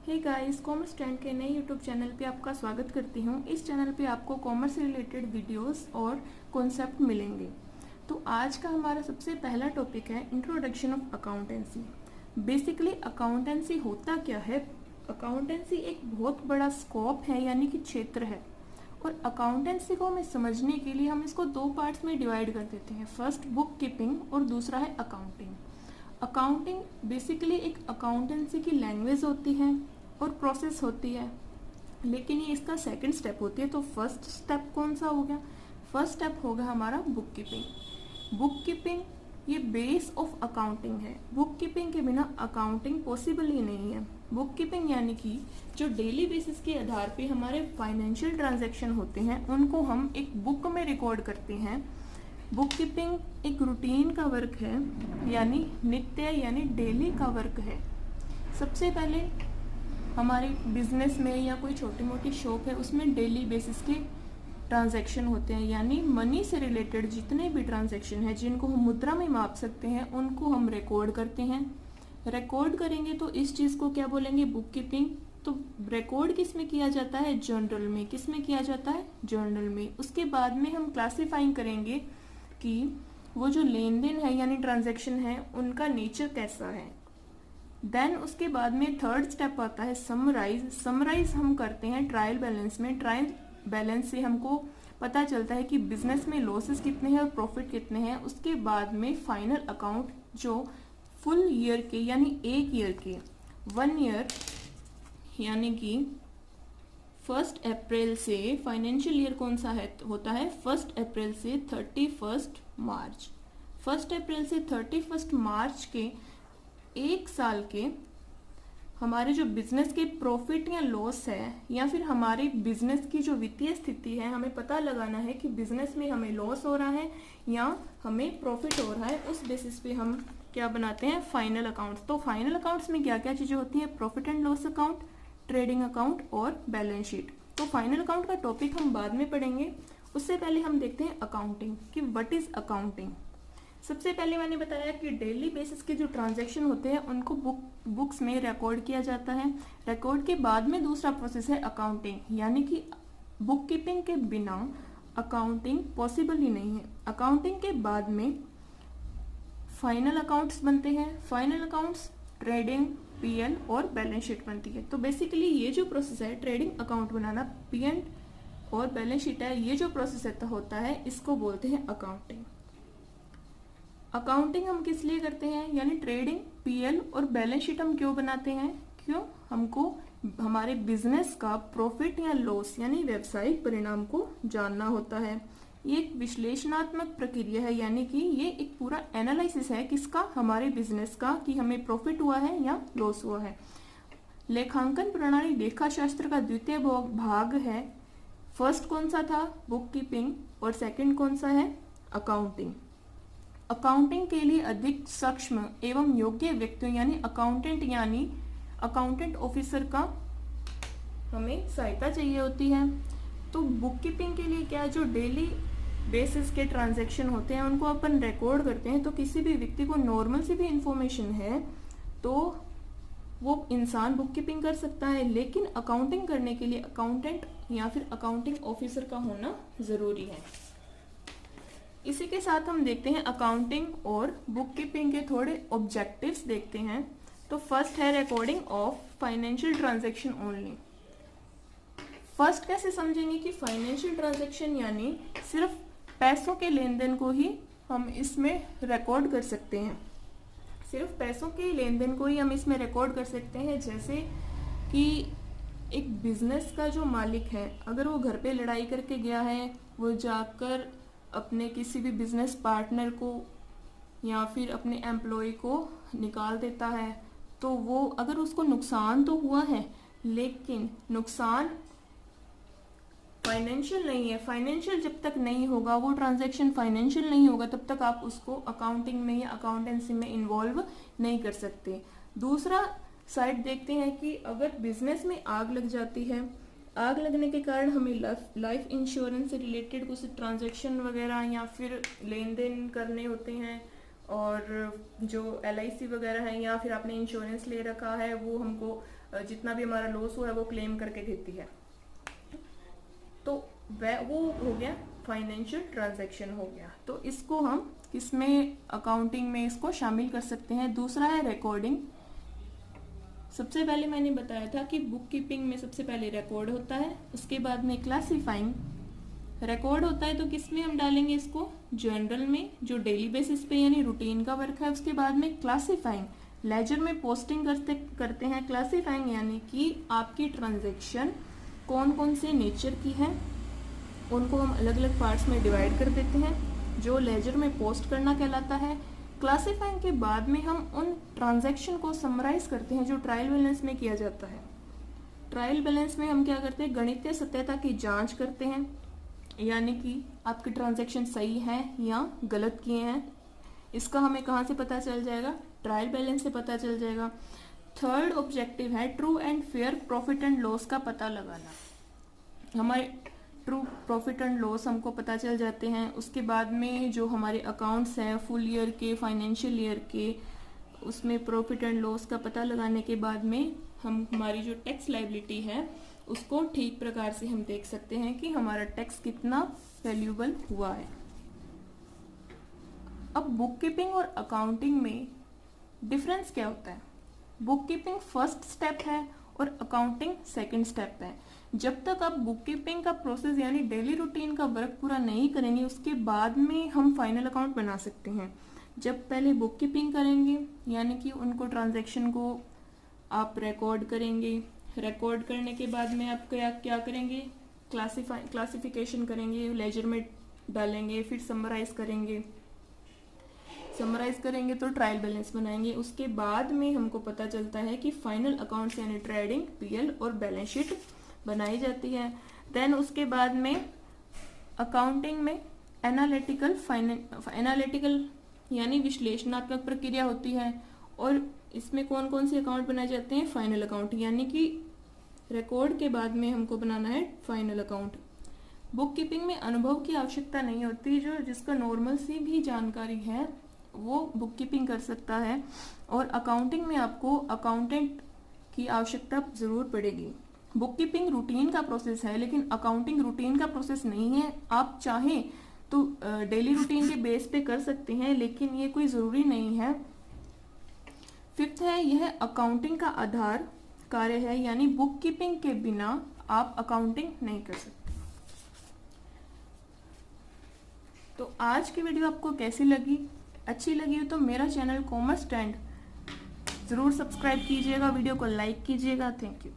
Hey guys, commerce trend के नए YouTube channel पे आपका स्वागत करती हूँ। इस चैनल पे आपको कॉमर्स से रिलेटेड वीडियोस और कॉन्सेप्ट मिलेंगे। तो आज का हमारा सबसे पहला टॉपिक है introduction of accountancy. Basically accountancy होता क्या है? अकाउंटेंसी एक बहुत बड़ा स्कोप है, यानी कि क्षेत्र है। और अकाउंटेंसी को हमें समझने के लिए हम इसको दो पार्ट्स में डिवाइड कर देते हैं। फर्स्ट बुक कीपिंग और दूसरा है अकाउंटिंग। अकाउंटिंग बेसिकली एक अकाउंटेंसी की लैंग्वेज होती है और प्रोसेस होती है, लेकिन ये इसका सेकंड स्टेप होती है। तो फर्स्ट स्टेप कौन सा हो गया? फर्स्ट स्टेप होगा हमारा बुक कीपिंग। बुक कीपिंग ये बेस ऑफ अकाउंटिंग है। बुक कीपिंग के बिना अकाउंटिंग पॉसिबल ही नहीं है। बुक कीपिंग यानी कि जो डेली बेसिस के आधार पे हमारे फाइनेंशियल ट्रांजैक्शन होते हैं उनको हम एक बुक में रिकॉर्ड करते हैं। बुक कीपिंग एक रूटीन का वर्क है, यानी नित्य यानी डेली का वर्क है। सबसे पहले हमारे बिजनेस में या कोई छोटी मोटी शॉप है उसमें डेली बेसिस के ट्रांजैक्शन होते हैं, यानी मनी से रिलेटेड जितने भी ट्रांजैक्शन है जिनको हम मुद्रा में माप सकते हैं उनको हम रिकॉर्ड करते हैं। रिकॉर्ड करेंगे तो इस चीज़ को क्या बोलेंगे? Book keeping. तो रिकॉर्ड किस में किया जाता है? जर्नल में। किस में किया जाता है? जर्नल में। उसके बाद में हम क्लासिफाइंग करेंगे कि वो जो लेन देन है यानी ट्रांजैक्शन है उनका नेचर कैसा है। देन उसके बाद में थर्ड स्टेप आता है समराइज। समराइज हम करते हैं ट्रायल बैलेंस में। ट्रायल बैलेंस से हमको पता चलता है कि बिजनेस में लॉसेस कितने हैं और प्रॉफिट कितने हैं। उसके बाद में फाइनल अकाउंट जो फुल ईयर के यानी एक ईयर के 1 ईयर यानी कि 1 अप्रैल से फाइनेंशियल ईयर कौन सा है होता है? 1 अप्रैल से 31 मार्च। 1 अप्रैल से 31 मार्च के एक साल के हमारे जो बिजनेस के प्रॉफिट या लॉस है, या फिर हमारे बिजनेस की जो वित्तीय स्थिति है, हमें पता लगाना है कि बिजनेस में हमें लॉस हो रहा है या हमें प्रॉफिट हो रहा है। उस बेसिस पे हम क्या बनाते हैं? Final accounts. तो फाइनल अकाउंट्स में क्या क्या चीजें होती हैं? Profit and loss account, trading account और बैलेंस शीट। तो फाइनल अकाउंट का टॉपिक हम बाद में पढ़ेंगे। उससे पहले हम देखते हैं अकाउंटिंग कि व्हाट इज अकाउंटिंग। सबसे पहले मैंने बताया कि डेली बेसिस के जो ट्रांजैक्शन होते हैं उनको बुक्स में रिकॉर्ड किया जाता है। रिकॉर्ड के बाद में दूसरा प्रोसेस है अकाउंटिंग, यानी कि बुक कीपिंग के बिना अकाउंटिंग पॉसिबल ही नहीं है। अकाउंटिंग के बाद में फाइनल अकाउंट्स बनते हैं। फाइनल अकाउंट्स ट्रेडिंग, पीएल और बैलेंस शीट बनती है। तो बेसिकली ये जो प्रोसेस है ट्रेडिंग अकाउंट बनाना, पीएल और बैलेंस शीट है, ये जो प्रोसेस होता है इसको बोलते हैं अकाउंटिंग। अकाउंटिंग हम किस लिए करते हैं? यानी ट्रेडिंग, पीएल और बैलेंस शीट हम क्यों बनाते हैं? क्यों? हमको हमारे बिजनेस का प्रॉफिट या लॉस यानी व्यवसायिक परिणाम को जानना होता है। ये एक विश्लेषणात्मक प्रक्रिया है, यानी कि ये एक पूरा एनालिसिस है किसका? हमारे बिजनेस का, कि हमें प्रॉफिट हुआ है या लॉस हुआ है। लेखांकन प्रणाली लेखा शास्त्र का द्वितीय भाग है। फर्स्ट कौन सा था? Book keeping. और सेकंड कौन सा है? अकाउंटिंग। अकाउंटिंग के लिए अधिक सूक्ष्म एवं योग्य व्यक्तियों यानी अकाउंटेंट ऑफिसर का हमें सहायता चाहिए होती है। तो बुक कीपिंग के लिए क्या, जो डेली बेसिस के ट्रांजैक्शन होते हैं उनको अपन रिकॉर्ड करते हैं। तो किसी भी व्यक्ति को नॉर्मल सी भी इंफॉर्मेशन है तो वो इंसान बुक कीपिंग कर सकता है, लेकिन अकाउंटिंग करने के लिए अकाउंटेंट या फिर अकाउंटिंग ऑफिसर का होना जरूरी है। इसी के साथ हम देखते हैं अकाउंटिंग और बुक कीपिंग के थोड़े ऑब्जेक्टिव्स देखते हैं। तो फर्स्ट है recording of financial transaction only. First कैसे समझेंगे कि फाइनेंशियल ट्रांजैक्शन यानी सिर्फ पैसों के लेन देन को ही हम इसमें रिकॉर्ड कर सकते हैं। सिर्फ पैसों के लेन देन को ही हम इसमें रिकॉर्ड कर सकते हैं। जैसे कि एक बिजनेस का जो मालिक है, अगर वो घर पे लड़ाई करके गया है, वो जाकर अपने किसी भी बिजनेस पार्टनर को या फिर अपने एम्प्लॉय को निकाल देता है, तो वो अगर उसको नुकसान तो हुआ है, लेकिन नुकसान फाइनेंशियल नहीं है। फाइनेंशियल जब तक नहीं होगा, वो ट्रांजैक्शन फाइनेंशियल नहीं होगा, तब तक आप उसको अकाउंटिंग में या अकाउंटेंसी में इन्वॉल्व नहीं कर सकते। दूसरा साइड देखते हैं कि अगर बिजनेस में आग लग जाती है, आग लगने के कारण हमें लाइफ इंश्योरेंस से रिलेटेड कुछ ट्रांजैक्शन वगैरह या फिर लेन देन करने होते हैं, और जो LIC वगैरह है या फिर आपने इंश्योरेंस ले रखा है वो हमको जितना भी हमारा लॉस हुआ है वो क्लेम करके देती है। तो वह वो हो गया फाइनेंशियल ट्रांजैक्शन हो गया। तो इसको हम किसमें, अकाउंटिंग में इसको शामिल कर सकते हैं। दूसरा है रिकॉर्डिंग। सबसे पहले मैंने बताया था कि बुक कीपिंग में सबसे पहले रिकॉर्ड होता है, उसके बाद में क्लासिफाइंग। रिकॉर्ड होता है तो किस में हम डालेंगे इसको, जनरल में जो डेली बेसिस पे यानी रूटीन का वर्क है। उसके बाद में क्लासिफाइंग, लेजर में पोस्टिंग करते हैं। क्लासिफाइंग यानी कि आपकी ट्रांजैक्शन कौन कौन से नेचर की है, उनको हम अलग अलग पार्ट्स में डिवाइड कर देते हैं, जो लेजर में पोस्ट करना कहलाता है। क्लासिफाइंग के बाद में हम उन ट्रांजैक्शन को समराइज करते हैं जो ट्रायल बैलेंस में किया जाता है। ट्रायल बैलेंस में हम क्या करते हैं, गणितीय सत्यता की जांच करते हैं, यानी कि आपके ट्रांजैक्शन सही है या गलत किए हैं। इसका हमें कहाँ से पता चल जाएगा, ट्रायल बैलेंस से पता चल जाएगा। थर्ड ऑब्जेक्टिव है true and fair profit and loss का पता लगाना। हमारे ट्रू प्रॉफिट एंड लॉस हमको पता चल जाते हैं। उसके बाद में जो हमारे अकाउंट्स हैं फुल ईयर के, फाइनेंशियल ईयर के, उसमें प्रॉफिट एंड लॉस का पता लगाने के बाद में हम हमारी जो टैक्स लायबिलिटी है उसको ठीक प्रकार से हम देख सकते हैं कि हमारा टैक्स कितना वैल्यूएबल हुआ है। अब बुक कीपिंग और अकाउंटिंग में डिफरेंस क्या होता है। बुक कीपिंग फर्स्ट स्टेप है और अकाउंटिंग सेकंड स्टेप है। जब तक आप बुक कीपिंग का प्रोसेस यानी डेली रूटीन का वर्क पूरा नहीं करेंगे उसके बाद में हम फाइनल अकाउंट बना सकते हैं। जब पहले बुक कीपिंग करेंगे यानी कि उनको ट्रांजैक्शन को आप रिकॉर्ड करेंगे, रिकॉर्ड करने के बाद में आप क्या करेंगे, क्लासिफिकेशन करेंगे, लेजर में डालेंगे, फिर समराइज करेंगे तो ट्रायल बैलेंस बनाएंगे। उसके बाद में हमको पता चलता है कि फाइनल अकाउंट्स यानी ट्रेडिंग, PL और बैलेंस शीट बनाई जाती है। देन उसके बाद में अकाउंटिंग में एनालिटिकल यानी विश्लेषणात्मक प्रक्रिया होती है और इसमें कौन कौन से अकाउंट बनाए जाते हैं, फाइनल अकाउंट, यानी कि रिकॉर्ड के बाद में हमको बनाना है फाइनल अकाउंट। बुक कीपिंग में अनुभव की आवश्यकता नहीं होती, जिसका नॉर्मल सी भी जानकारी है वो बुक कीपिंग कर सकता है। और अकाउंटिंग में आपको अकाउंटेंट की आवश्यकता जरूर पड़ेगी। बुक कीपिंग रूटीन का प्रोसेस है लेकिन अकाउंटिंग रूटीन का प्रोसेस नहीं है। आप चाहें तो डेली रूटीन के बेस पे कर सकते हैं लेकिन ये कोई ज़रूरी नहीं है। फिफ्थ है, यह अकाउंटिंग का आधार कार्य है, यानी बुक कीपिंग के बिना आप अकाउंटिंग नहीं कर सकते। तो आज की वीडियो आपको कैसी लगी, अच्छी लगी हो तो मेरा चैनल कॉमर्स ट्रेंड ज़रूर सब्सक्राइब कीजिएगा, वीडियो को लाइक कीजिएगा। Thank you.